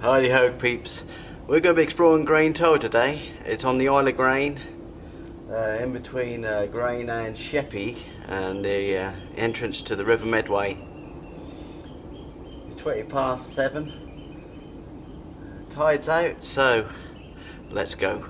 Heidi ho peeps, we're going to be exploring Grain Tower today. It's on the Isle of Grain, in between Grain and Sheppey, and the entrance to the River Medway. It's 7:20. Tide's out, so let's go.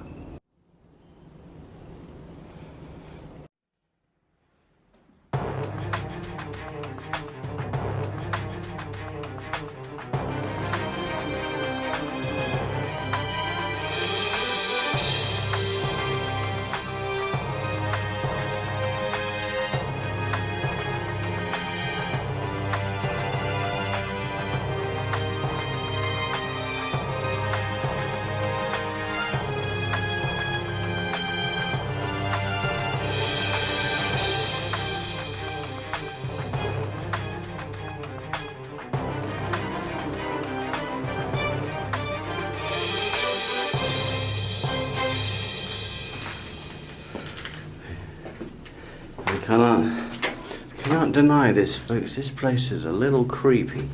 Cannot deny this, folks. This place is a little creepy.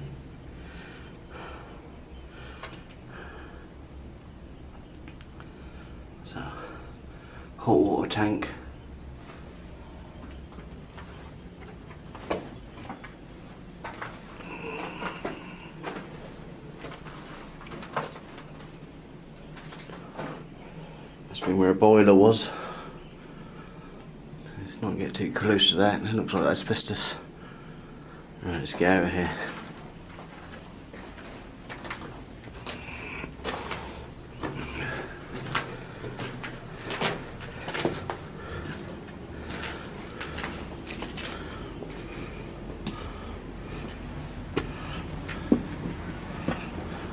So, hot water tank. Must be where a boiler was. Let's not get too close to that. It looks like asbestos. Right, let's get out of here.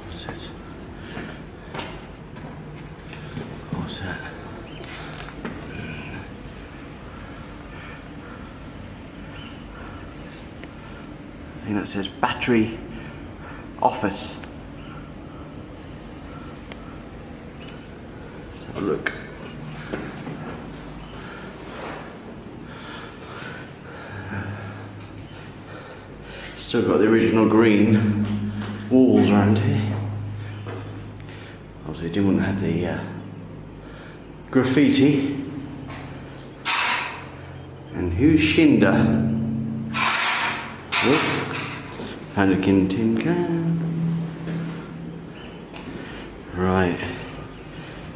What's this? What's that? I think that says battery office. Let's have a look. Still got the original green walls around here. Obviously didn't want to have the graffiti. And who's Shinda? Whoop. Found a tin can. Right.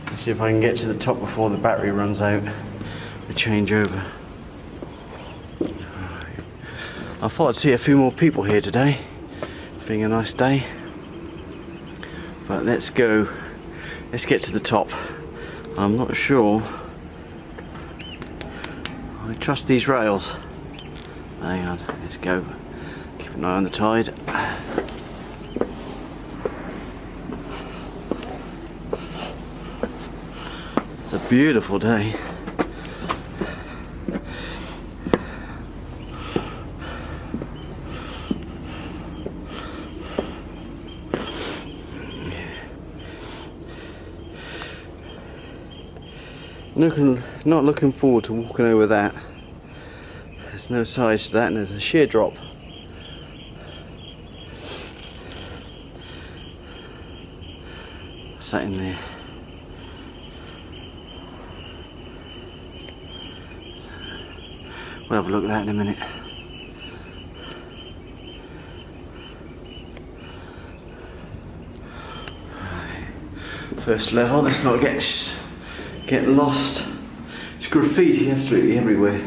Let's see if I can get to the top before the battery runs out. A change over. I thought I'd see a few more people here today, being a nice day. But let's go. Let's get to the top. I'm not sure. I trust these rails. Hang on. Let's go. Keep an eye on the tide. It's a beautiful day. Not looking forward to walking over that. There's no size to that, and there's a sheer drop. Sat in there. We'll have a look at that in a minute. First level, let's not get lost. It's graffiti absolutely everywhere.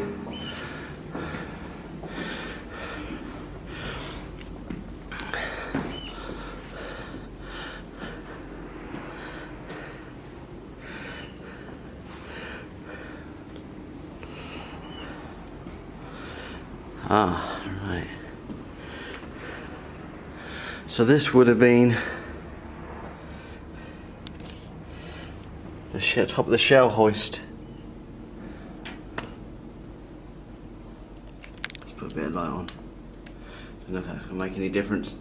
Ah, right. So this would have been the top of the shell hoist. Let's put a bit of light on. Don't know if that's going to make any difference.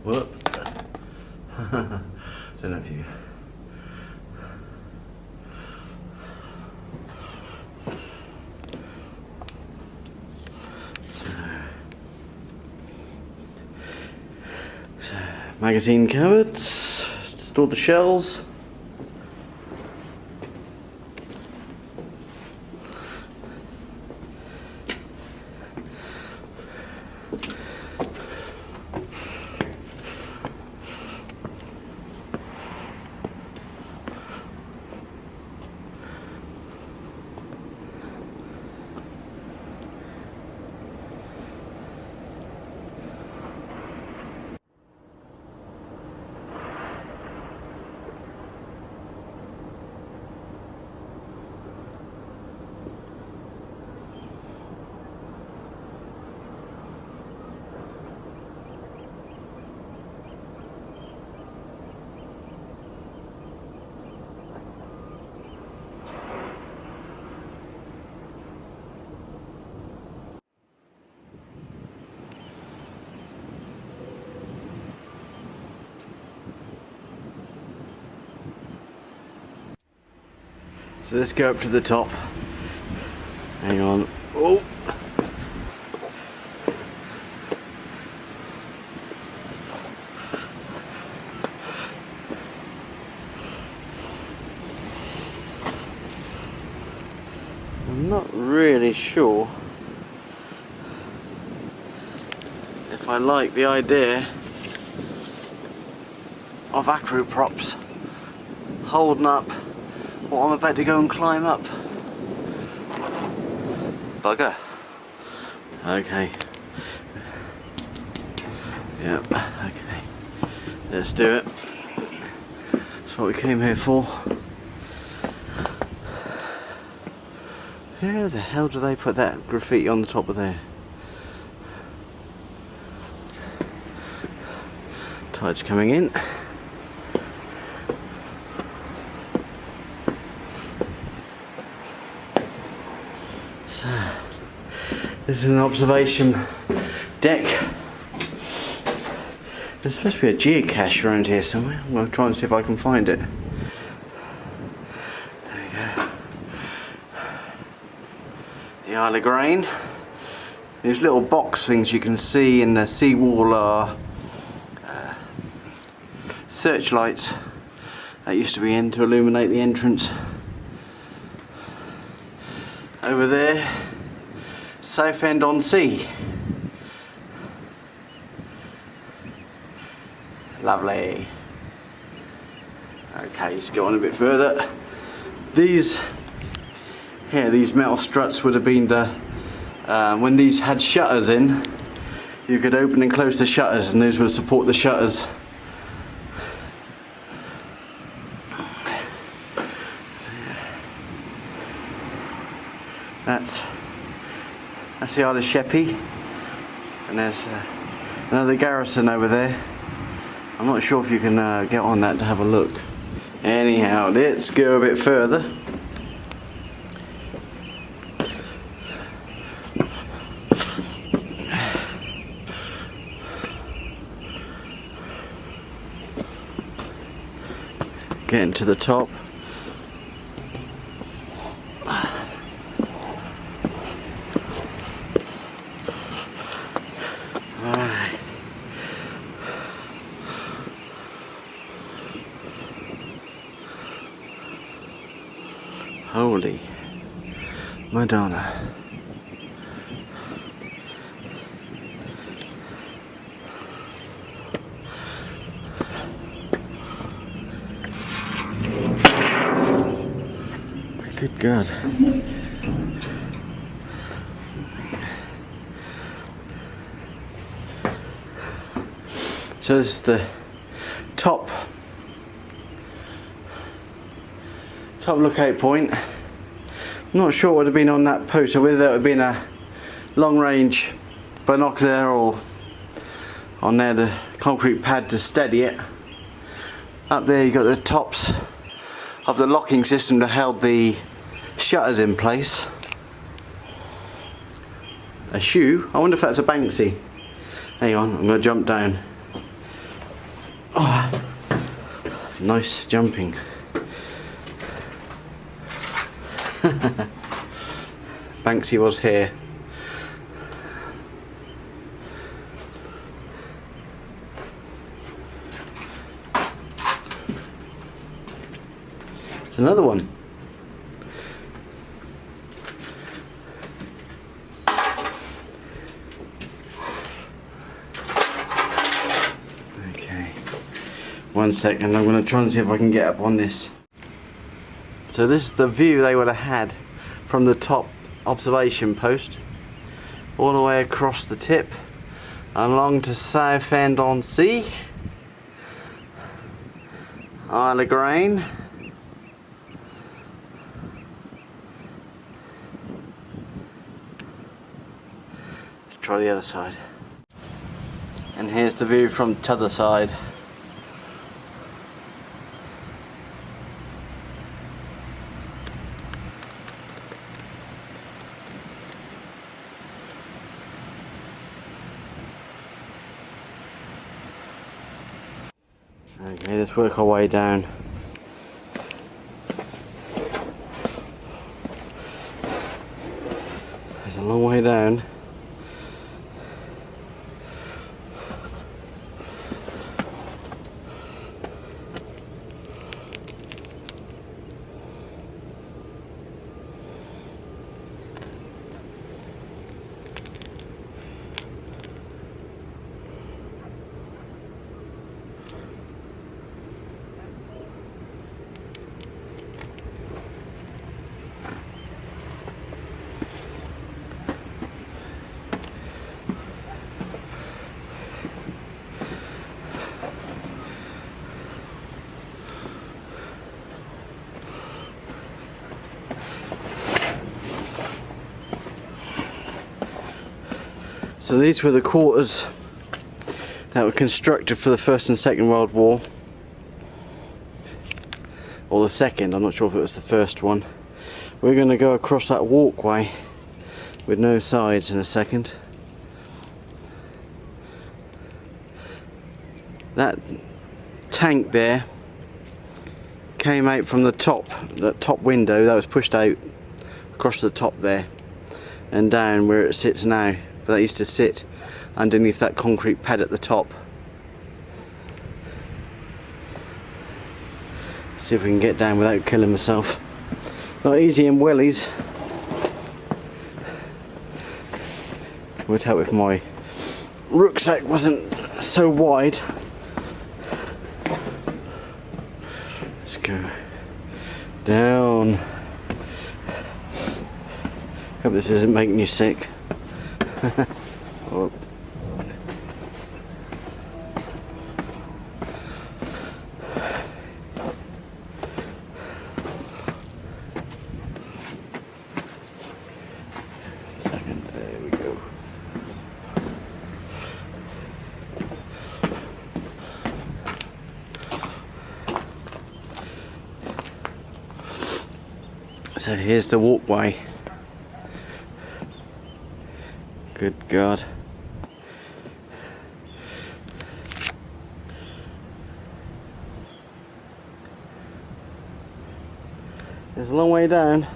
Whoop. Don't know if you Magazine cupboards, store the shells. So let's go up to the top. Hang on. Oh! I'm not really sure if I like the idea of acro props holding up what I'm about to go and climb up. Bugger. Okay. Yep, okay. Let's do it. That's what we came here for. Where the hell do they put that graffiti on the top of there? Tide's coming in. So, this is an observation deck. There's supposed to be a geocache around here somewhere. I'm going to try and see if I can find it. There we go. The Isle of Grain. These little box things you can see in the seawall are searchlights that used to be in to illuminate the entrance. Over there, Southend-on-Sea. Lovely. Okay, let's go on a bit further. These metal struts would have been the when these had shutters in, you could open and close the shutters, and those would support the shutters. That's the Isle of Sheppey, and there's another garrison over there. I'm not sure if you can get on that to have a look. Anyhow, let's go a bit further. Getting to the top. Holy Madonna. Good God. So this is the top lookout point. I'm not sure what would have been on that post, or whether that would have been a long range binocular, or on there the concrete pad to steady it. Up there you got the tops of the locking system that held the shutters in place. A shoe? I wonder if that's a Banksy. Hang on, I'm going to jump down. Oh, nice jumping. Banksy was here. It's another one. Okay, 1 second, I'm going to try and see if I can get up on this. So this is the view they would have had from the top observation post all the way across the tip along to Southend-on-Sea, Isle of Grain. Let's try the other side. And here's the view from the other side. Okay, let's work our way down. There's a long way down. So these were the quarters that were constructed for the First and Second World War, or the second, I'm not sure if it was the first one. We're going to go across that walkway with no sides in a second. That tank there came out from the top, that top window that was pushed out across the top there and down where it sits now. But that used to sit underneath that concrete pad at the top. See if we can get down without killing myself. Not easy in wellies. Would help if my rucksack wasn't so wide. Let's go down. Hope this isn't making you sick. Oh. Second, there we go. So here's the walkway. Good God. There's a long way down.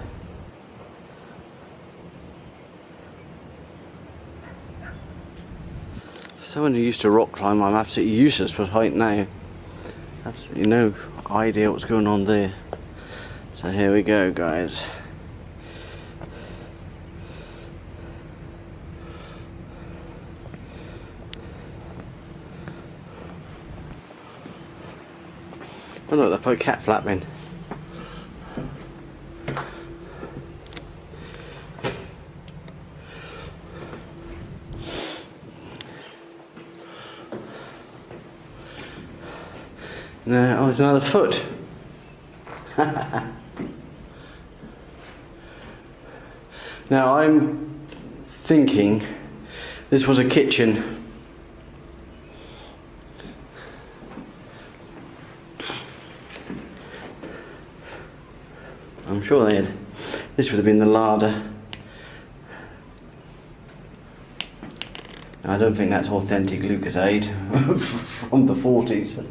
For someone who used to rock climb, I'm absolutely useless with height now. Absolutely no idea what's going on there. So here we go, guys. Oh look, they put cat flapping. No, oh, there's another foot. Now I'm thinking this was a kitchen. I'm sure they had. This would have been the larder. I don't think that's authentic Lucasade from the 40s.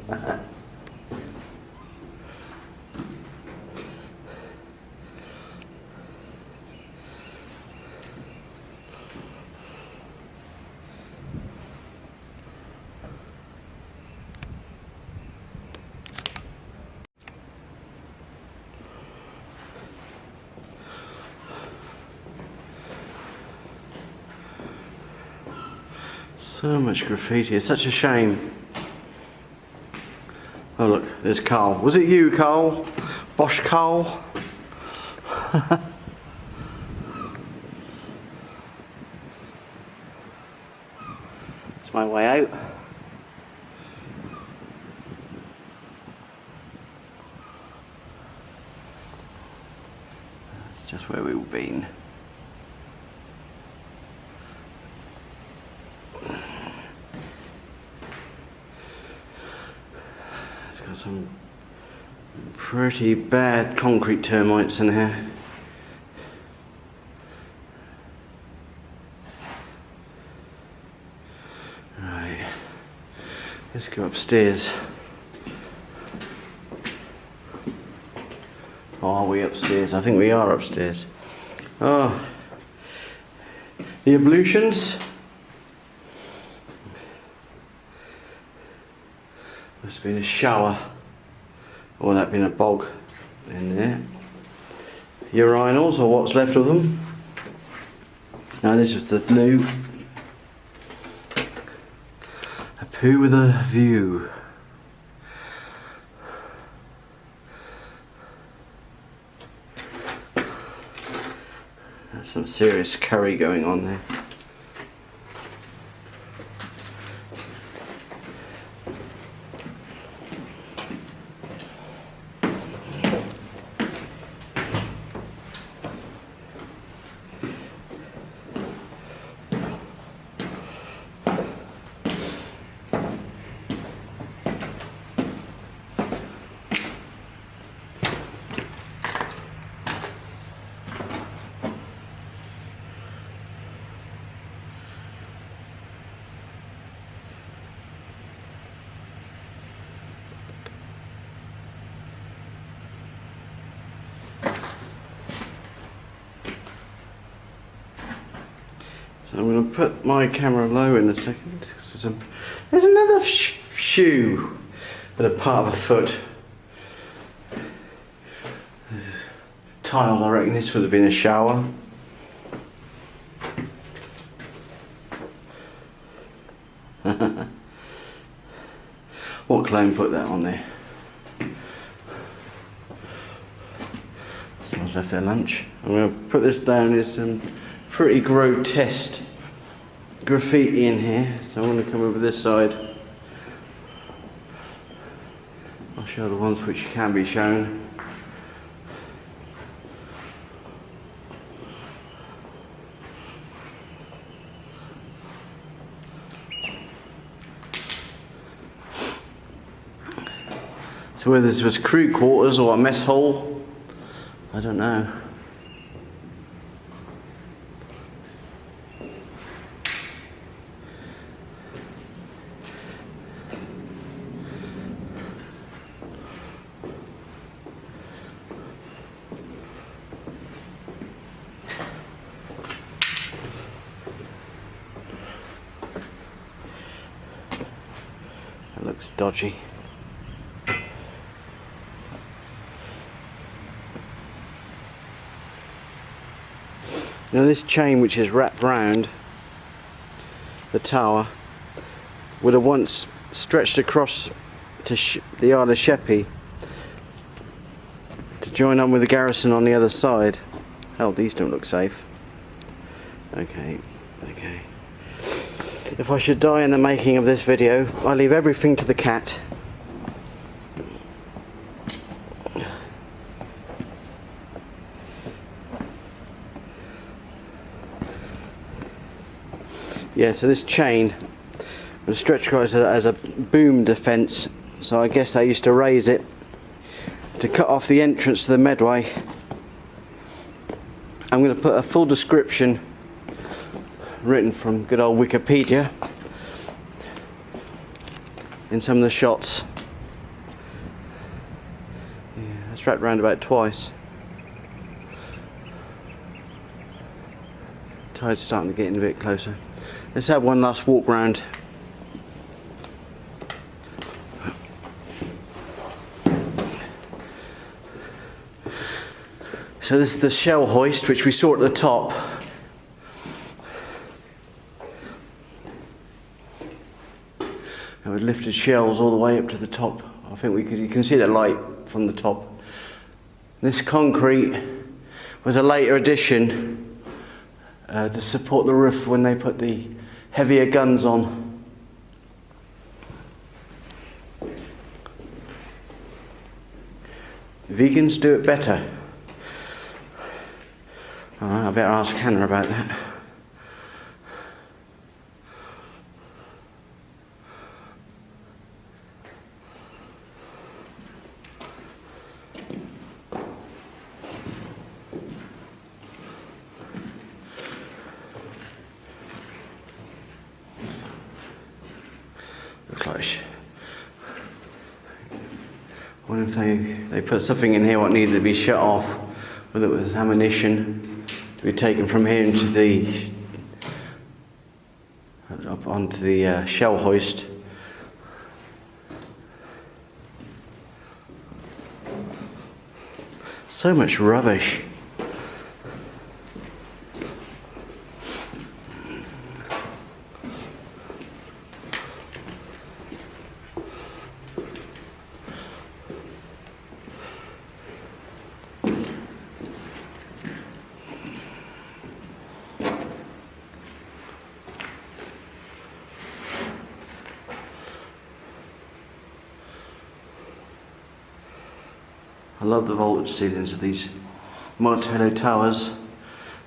So much graffiti, it's such a shame. Oh look, there's Carl. Was it you, Carl? Bosch Carl? It's my way out. That's just where we've been. It's got some pretty bad concrete termites in here. Right, let's go upstairs. Or are we upstairs? I think we are upstairs. Oh, the ablutions. Must have been a shower, or that been a bog in there. Urinals, or what's left of them. Now this is the new. A poo with a view. There's some serious curry going on there. So I'm going to put my camera low in a second. There's another shoe with a part of a foot. There's tiled, I reckon this would have been a shower. What clone put that on there? Someone's left their lunch. I'm going to put this down. There's some pretty grotesque graffiti in here, so I'm going to come over this side. I'll show the ones which can be shown. So whether this was crew quarters or a mess hall, I don't know. That looks dodgy. Now this chain, which is wrapped round the tower, would have once stretched across to the Isle of Sheppey to join up with the garrison on the other side. Hell, these don't look safe. Okay. If I should die in the making of this video, I leave everything to the cat. Yeah, so this chain was stretched across as a boom defence, so I guess they used to raise it to cut off the entrance to the Medway. I'm going to put a full description written from good old Wikipedia in some of the shots. Yeah, that's wrapped round about twice. Tide's starting to get in a bit closer. Let's have one last walk round. So this is the shell hoist which we saw at the top. lifted shelves all the way up to the top. I think you can see that light from the top. This concrete was a later addition to support the roof when they put the heavier guns on. Vegans do it better. Alright, I better ask Hannah about that. Looks like I wonder if they put something in here what needed to be shut off, whether it was ammunition to be taken from here into the up onto the shell hoist. So much rubbish. I love the vaulted ceilings of these Martello towers.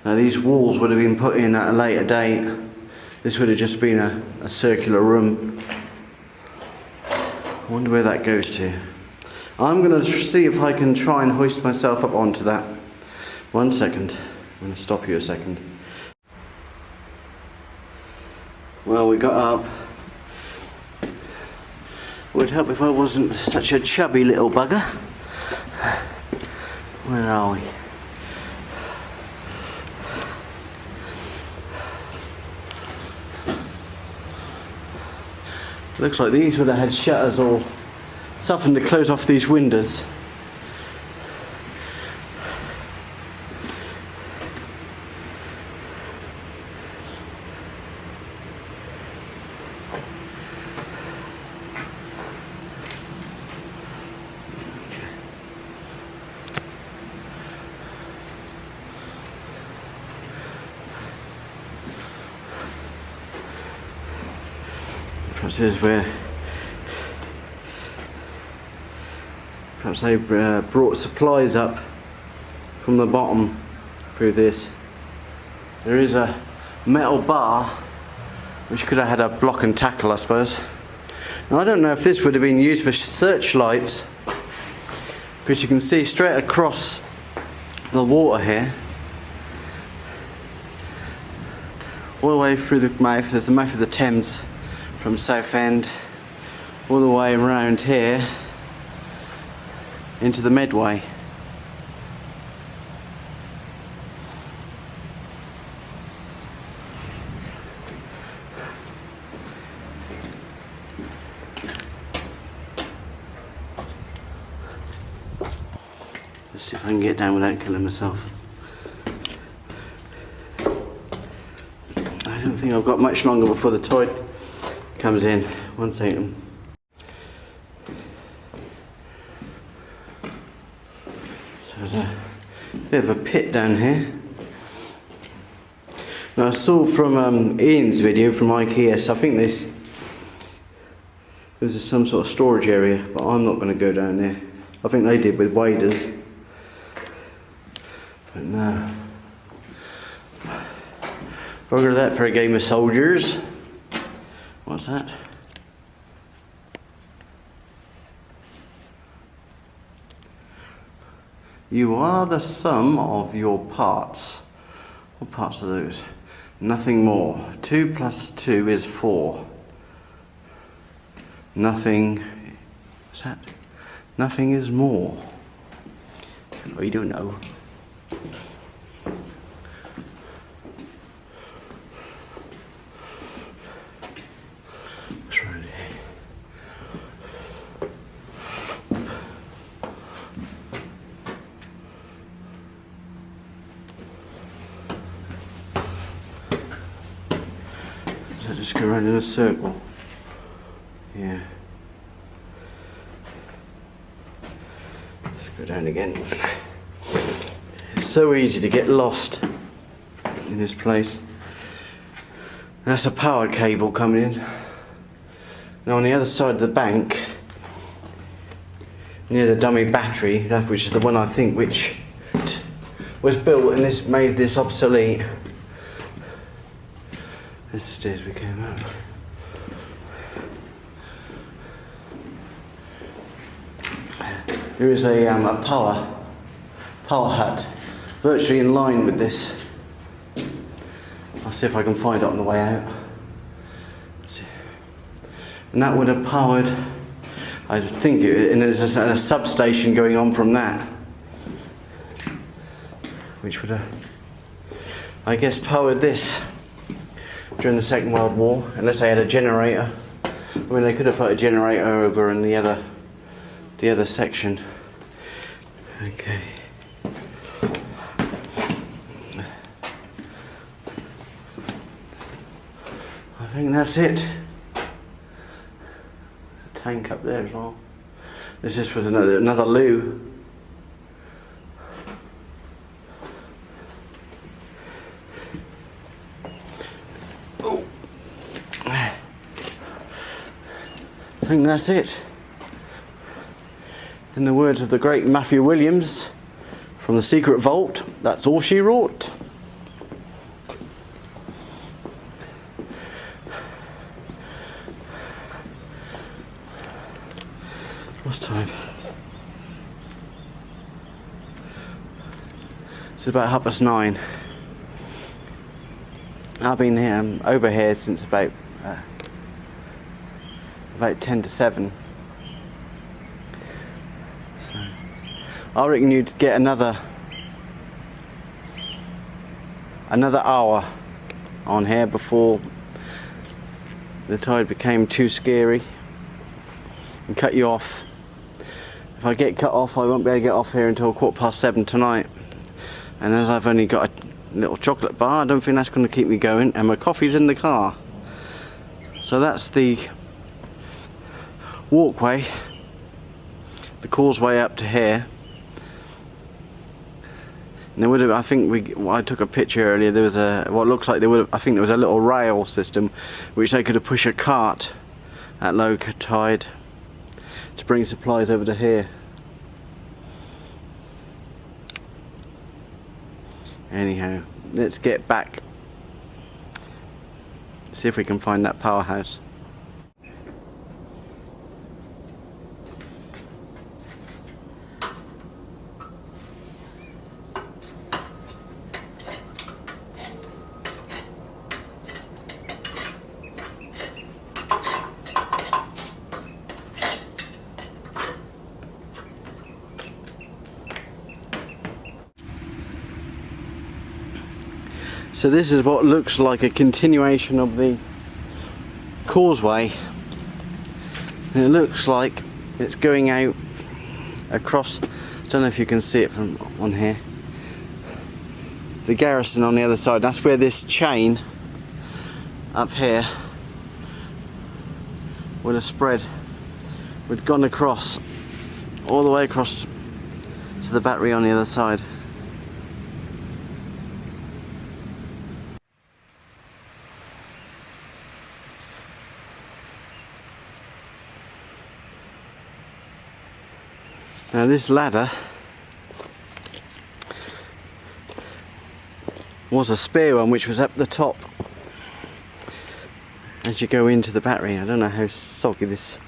Now these walls would have been put in at a later date. This would have just been a circular room. I wonder where that goes to. I'm going to see if I can try and hoist myself up onto that. 1 second. I'm going to stop you a second. Well, we got up. It would help if I wasn't such a chubby little bugger. Where are we? Looks like these would have had shutters or something to close off these windows. Perhaps this is where perhaps they brought supplies up from the bottom through this. There is a metal bar which could have had a block and tackle, I suppose. Now I don't know if this would have been used for searchlights, because you can see straight across the water here, all the way through the mouth. There's the mouth of the Thames from Southend all the way around here into the Medway. Let's see if I can get down without killing myself. I don't think I've got much longer before the tide comes in. 1 second. So there's a bit of a pit down here. Now I saw from Ian's video from IKEA, so I think this is some sort of storage area, but I'm not going to go down there. I think they did with waders. But no. Bugger that for a game of soldiers. What's that? You are the sum of your parts. What parts are those? Nothing more. 2 plus 2 is 4. Nothing. What's that? Nothing is more. We don't know. Just go around in a circle. Yeah. Go down again. It's so easy to get lost in this place. That's a power cable coming in. Now on the other side of the bank, near the dummy battery, which is the one I think which was built and this made this obsolete. There's the stairs we came up. There is a power hut, virtually in line with this. I'll see if I can find it on the way out. And that would have powered, I think, and there's a substation going on from that, which would have, I guess, powered this during the Second World War, unless they had a generator. I mean, they could have put a generator over in the other section. Okay. I think that's it. There's a tank up there as well. This was another loo. Oh. I think that's it. In the words of the great Matthew Williams from The Secret Vault, that's all she wrote. What's time? It's about 9:30. I've been here, over here since about 10 to 7. So I reckon you'd get another hour on here before the tide became too scary and cut you off. If I get cut off, I won't be able to get off here until 7:15 tonight. And as I've only got a little chocolate bar, I don't think that's going to keep me going, and my coffee's in the car. So that's the walkway, the causeway up to here. And there would have, I took a picture earlier, there was what looks like I think there was a little rail system which they could have pushed a cart at low tide to bring supplies over to here. Anyhow, let's get back, see if we can find that powerhouse. So this is what looks like a continuation of the causeway, and it looks like it's going out across, I don't know if you can see it from on here, the garrison on the other side. That's where this chain up here would have spread, would have gone across, all the way across to the battery on the other side. Now this ladder was a spare one which was up the top as you go into the battery. I don't know how soggy this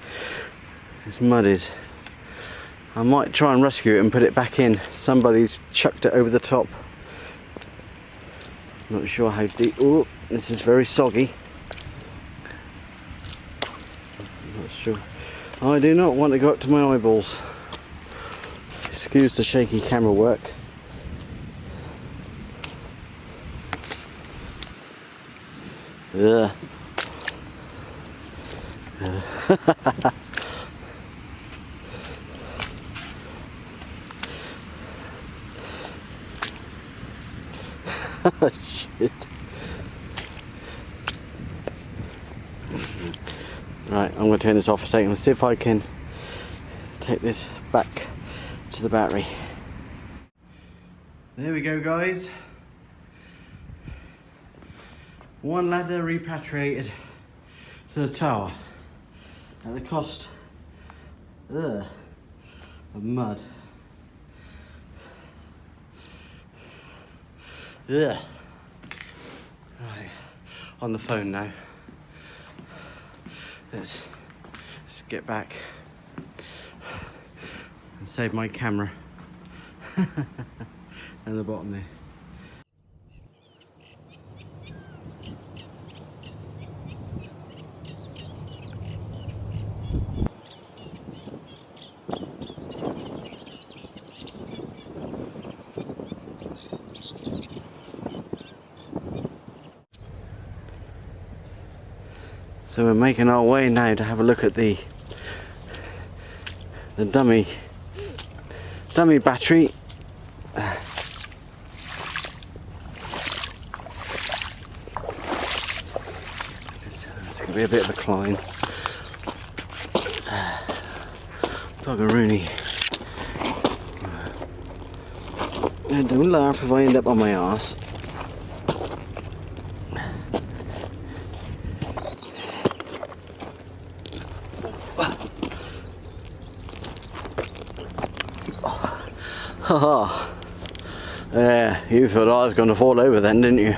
mud is. I might try and rescue it and put it back in. Somebody's chucked it over the top. Not sure how deep. Oh, this is very soggy. I'm not sure. I do not want to go up to my eyeballs. Excuse the shaky camera work. Ugh. Shit. Right, I'm going to turn this off for a second and see if I can take this back to the battery. There we go, guys. One ladder repatriated to the tower at the cost of mud. Right, on the phone now. Let's get back and save my camera at the bottom there. So we're making our way now to have a look at the dummy battery. It's going to be a bit of a climb. Buggeroony. Don't laugh if I end up on my arse. Haha. Yeah, you thought I was going to fall over then, didn't you?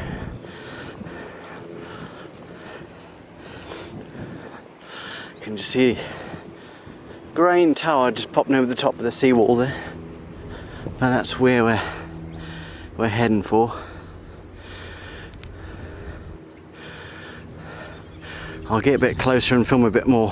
You can just see Grain Tower just popping over the top of the seawall there. And that's where we're heading for. I'll get a bit closer and film a bit more.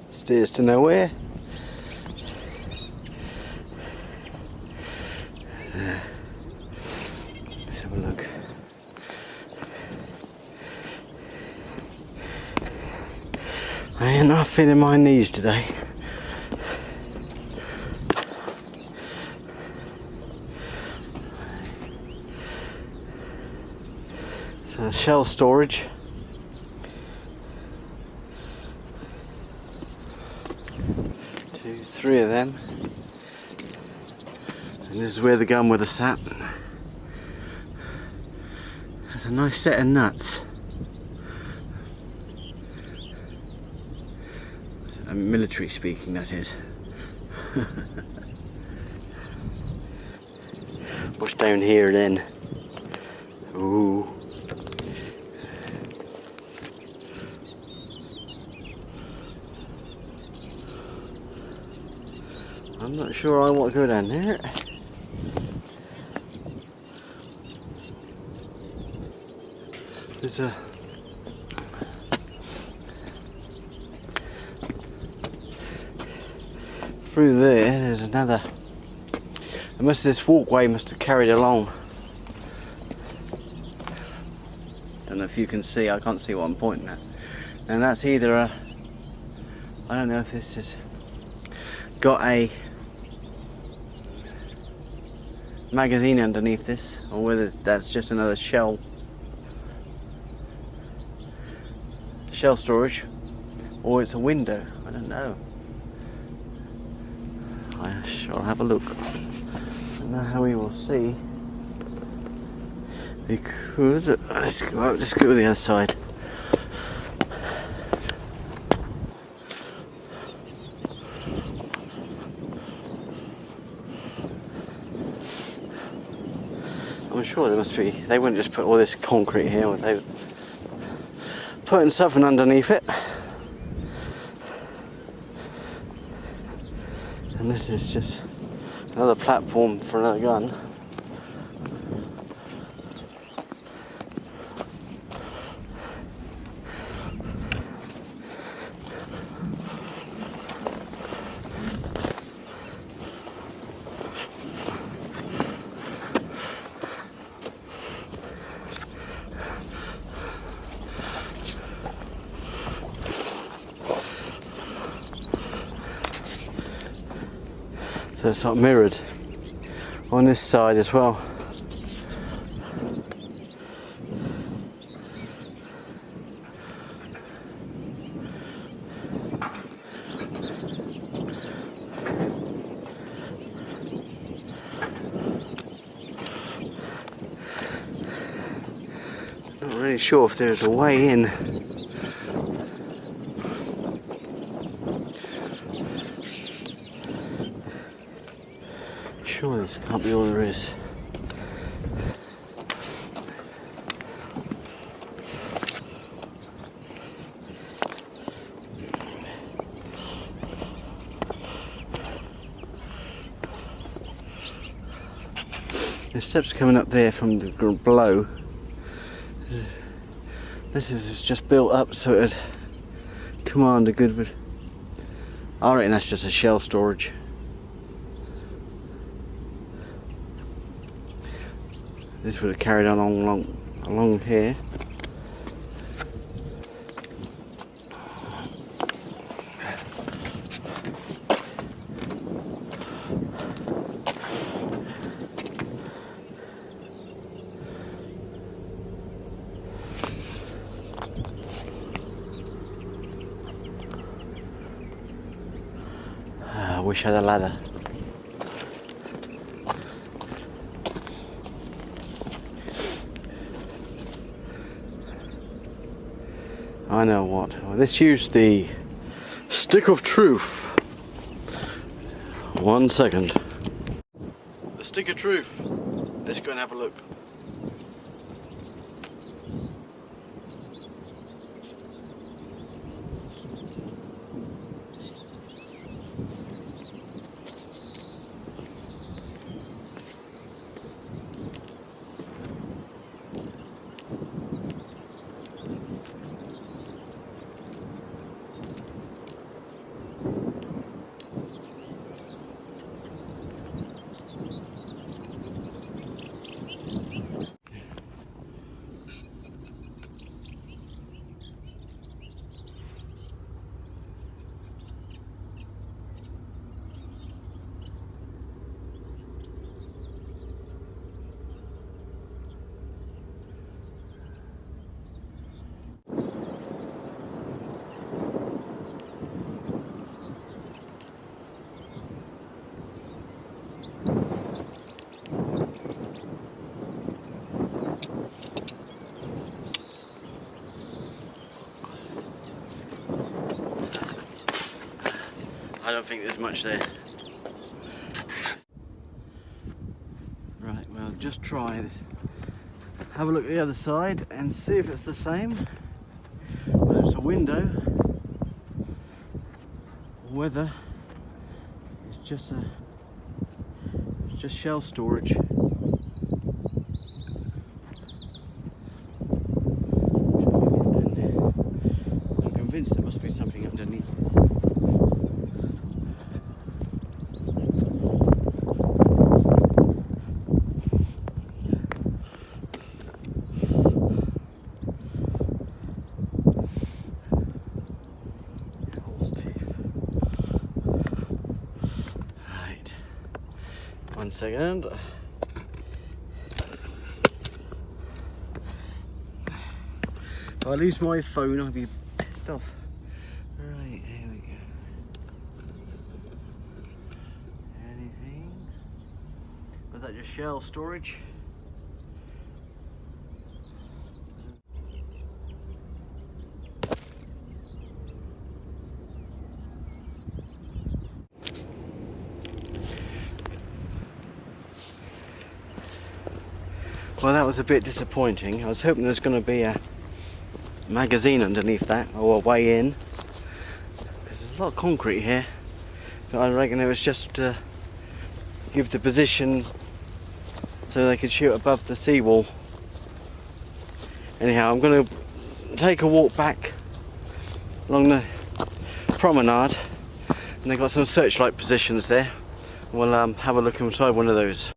Stairs to nowhere. Let's have a look. I ain't not feeling my knees today. So shell storage. Three of them, and this is where the gun would have sat. That's a nice set of nuts. Military speaking, that is. What's down here then? Ooh. I'm not sure I want to go down there. There's a through there's another. This walkway must have carried along. Don't know if you can see, I can't see what I'm pointing at. And that's either a, I don't know if this has got a magazine underneath this, or whether that's just another shell storage, or it's a window. I don't know. I'll have a look. I don't know how we will see. Because let's go to the other side. I'm sure there must be. They wouldn't just put all this concrete here, would they? Putting something underneath it. And this is just another platform for another gun. So it's not mirrored on this side as well. Not really sure if there's a way in. Sure, this can't be all there is. The steps coming up there from the below. This is just built up so it'd command a good. I reckon that's just a shell storage. This would have carried on along here. I wish I had a ladder. I know what. Well, let's use the stick of truth. 1 second. The stick of truth. Let's go and have a look. I don't think there's much there. Right, well, just try this. Have a look at the other side and see if it's the same. Whether it's a window, or whether it's just shell storage. I'm convinced there must be something underneath this. Right, 1 second. If I lose my phone, I'll be pissed off. Right, here we go. that just shell storage? Well, that was a bit disappointing. I was hoping there was going to be a magazine underneath that, or a way in. There's a lot of concrete here. But I reckon it was just to give the position so they could shoot above the seawall. Anyhow, I'm going to take a walk back along the promenade, and they've got some searchlight positions there. We'll have a look inside one of those.